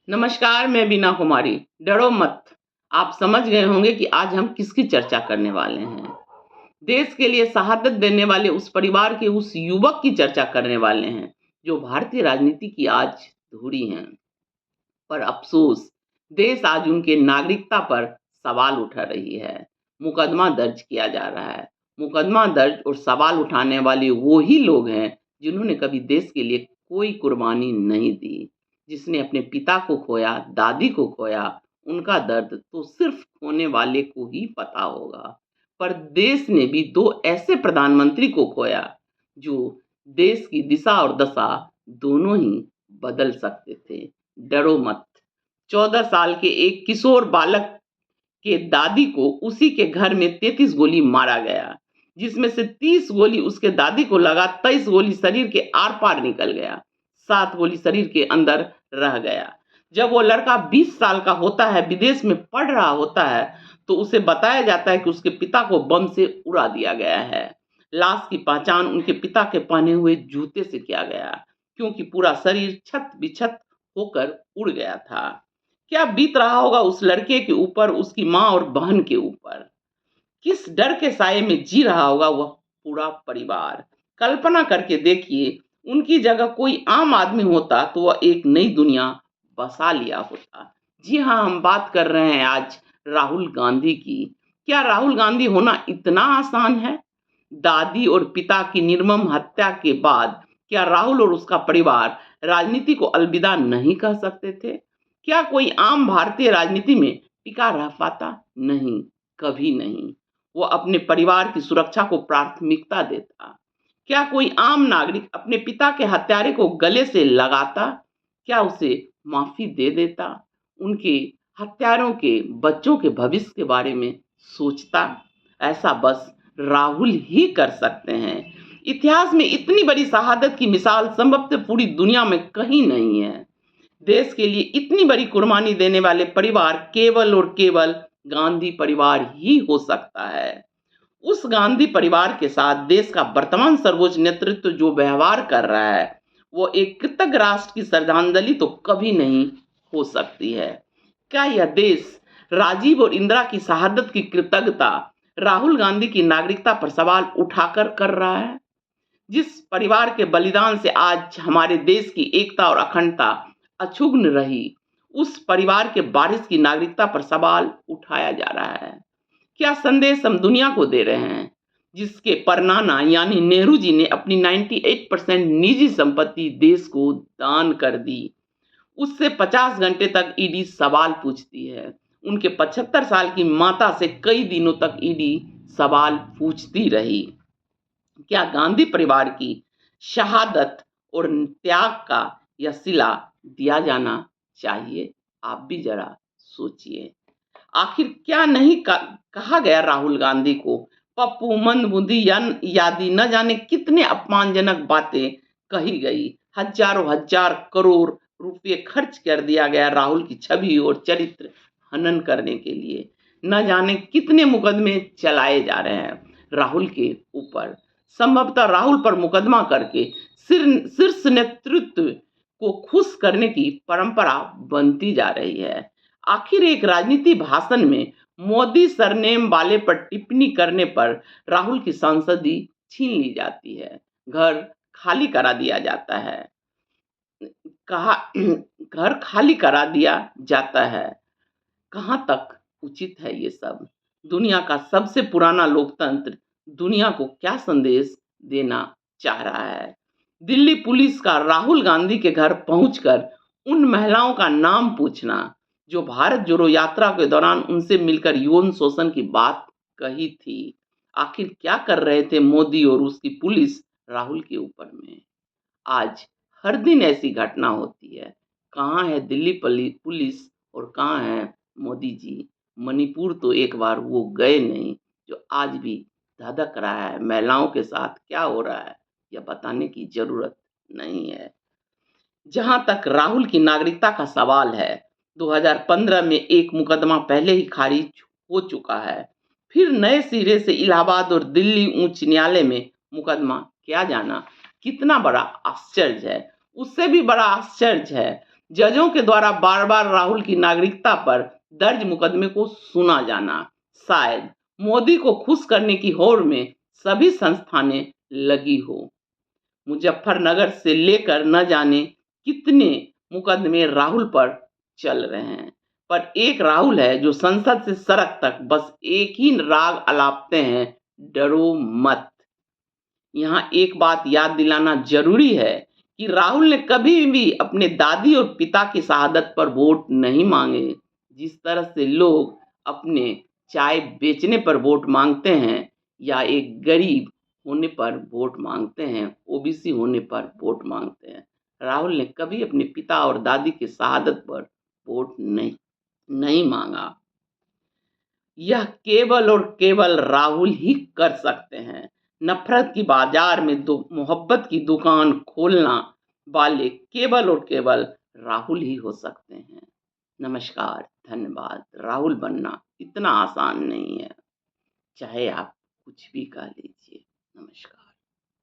नमस्कार, मैं बीना कुमारी। डरो मत, आप समझ गए होंगे कि आज हम किसकी चर्चा करने वाले हैं। देश के लिए शहादत देने वाले उस परिवार के उस युवक की चर्चा करने वाले हैं, जो भारतीय राजनीति की आज धुरी हैं। पर अफ़सोस, देश आज उनके नागरिकता पर सवाल उठा रही है। मुकदमा दर्ज किया जा रहा है। मुकदमा दर्ज और सवाल उठाने वाले वो ही लोग हैं, जिन्होंने कभी देश के लिए कोई कुर्बानी नहीं दी। जिसने अपने पिता को खोया, दादी को खोया, उनका दर्द तो सिर्फ खोने वाले को ही पता होगा। पर देश ने भी 2 ऐसे प्रधानमंत्री को खोया, जो देश की दिशा और दशा दोनों ही बदल सकते थे। डरो मत। 14 साल के एक किशोर बालक के दादी को उसी के घर में 33 गोली मारा गया, जिसमें से 30 गोली उसके दादी को लगा, 23 गोली शरीर के आर-पार निकल गया, 7 गोली शरीर के अंदर रह गया। जब वो लड़का 20 साल का होता है, विदेश में पढ़ रहा होता है, तो उसे बताया जाता है कि उसके पिता को बम से उड़ा दिया गया है। लाश की पहचान उनके पिता के पहने हुए जूते से किया गया, क्योंकि पूरा शरीर छत-बिछत होकर उड़ गया था। क्या बीत रहा होगा उस लड़के के ऊपर, उसकी माँ और बहन के ऊपर? किस डर के साए में जी रहा होगा वह पूरा परिवार? कल्पना करके देखिए, उनकी जगह कोई आम आदमी होता तो वह एक नई दुनिया बसा लिया होता। जी हाँ, हम बात कर रहे हैं आज राहुल गांधी की। क्या राहुल गांधी होना इतना आसान है? दादी और पिता की निर्मम हत्या के बाद क्या राहुल और उसका परिवार राजनीति को अलविदा नहीं कह सकते थे? क्या कोई आम भारतीय राजनीति में टिका रह पाता? नहीं, कभी नहीं। वो अपने परिवार की सुरक्षा को प्राथमिकता देता। क्या कोई आम नागरिक अपने पिता के हत्यारे को गले से लगाता? क्या उसे माफ़ी दे देता? उनके हत्यारों के बच्चों के भविष्य के बारे में सोचता? ऐसा बस राहुल ही कर सकते हैं। इतिहास में इतनी बड़ी शहादत की मिसाल संभवतः पूरी दुनिया में कहीं नहीं है। देश के लिए इतनी बड़ी कुर्बानी देने वाले परिवार केवल और केवल गांधी परिवार ही हो सकता है। उस गांधी परिवार के साथ देश का वर्तमान सर्वोच्च नेतृत्व जो व्यवहार कर रहा है, वो एक कृतज्ञ राष्ट्र की श्रद्धांजलि तो कभी नहीं हो सकती है। क्या यह देश राजीव और इंदिरा की शहादत की कृतज्ञता राहुल गांधी की नागरिकता पर सवाल उठाकर कर रहा है? जिस परिवार के बलिदान से आज हमारे देश की एकता और अखंडता अछूग्न रही, उस परिवार के वारिस की नागरिकता पर सवाल उठाया जा रहा है। क्या संदेश हम दुनिया को दे रहे हैं, जिसके परनाना यानी नेहरू जी ने अपनी 98% निजी संपत्ति देश को दान कर दी? उससे 50 घंटे तक ईडी सवाल पूछती है। उनके 75 साल की माता से कई दिनों तक ईडी सवाल पूछती रही। क्या गांधी परिवार की शहादत और त्याग का यह सिला दिया जाना चाहिए? आप भी जरा सोचिए। आखिर क्या नहीं कहा गया राहुल गांधी को? पप्पू, मंदबुद्धि या यादी न जाने कितने अपमानजनक बातें कही गई। हजारों हजार करोड़ रुपए खर्च कर दिया गया राहुल की छवि और चरित्र हनन करने के लिए। न जाने कितने मुकदमे चलाए जा रहे हैं राहुल के ऊपर। संभवतः राहुल पर मुकदमा करके शीर्ष नेतृत्व को खुश करने की परंपरा बनती जा रही है। आखिर एक राजनीति भाषण में मोदी सरनेम वाले पर टिप्पणी करने पर राहुल की सांसदी छीन ली जाती है, घर खाली करा दिया जाता है। कहा घर खाली करा दिया जाता है। कहाँ तक उचित है ये सब? दुनिया का सबसे पुराना लोकतंत्र दुनिया को क्या संदेश देना चाह रहा है? दिल्ली पुलिस का राहुल गांधी के घर पहुंचकर उन महिलाओं का नाम पूछना, जो भारत जोड़ो यात्रा के दौरान उनसे मिलकर यौन शोषण की बात कही थी। आखिर क्या कर रहे थे मोदी और उसकी पुलिस राहुल के ऊपर में? आज हर दिन ऐसी घटना होती है। कहाँ है दिल्ली पुलिस और कहाँ है मोदी जी? मणिपुर तो एक बार वो गए नहीं, जो आज भी धधक रहा है। महिलाओं के साथ क्या हो रहा है, यह बताने की जरूरत नहीं है। जहां तक राहुल की नागरिकता का सवाल है, 2015 में एक मुकदमा पहले ही खारिज हो चुका है। फिर नए सिरे से इलाहाबाद और दिल्ली उच्च न्यायालय में मुकदमा किया जाना कितना बड़ा आश्चर्य है। उससे भी बड़ा आश्चर्य है जजों के द्वारा बार बार राहुल की नागरिकता पर दर्ज मुकदमे को सुना जाना, शायद मोदी को खुश करने की होड़ में सभी संस्थानें लगी हो। मुजफ्फरनगर से लेकर न जाने कितने मुकदमे राहुल पर चल रहे हैं, पर एक राहुल है जो संसद से सड़क तक बस एक ही राग अलापते हैं, डरो मत। यहाँ एक बात याद दिलाना जरूरी है कि राहुल ने कभी भी अपने दादी और पिता की शहादत पर वोट नहीं मांगे। जिस तरह से लोग अपने चाय बेचने पर वोट मांगते हैं या एक गरीब होने पर वोट मांगते हैं, ओबीसी होने पर वोट मांगते हैं, राहुल ने कभी अपने पिता और दादी की शहादत पर वोट नहीं मांगा। यह केवल और केवल राहुल ही कर सकते हैं। नफरत की बाजार में मोहब्बत की दुकान खोलना वाले केवल और केवल राहुल ही हो सकते हैं। नमस्कार, धन्यवाद। राहुल बनना इतना आसान नहीं है, चाहे आप कुछ भी कह लीजिए। नमस्कार।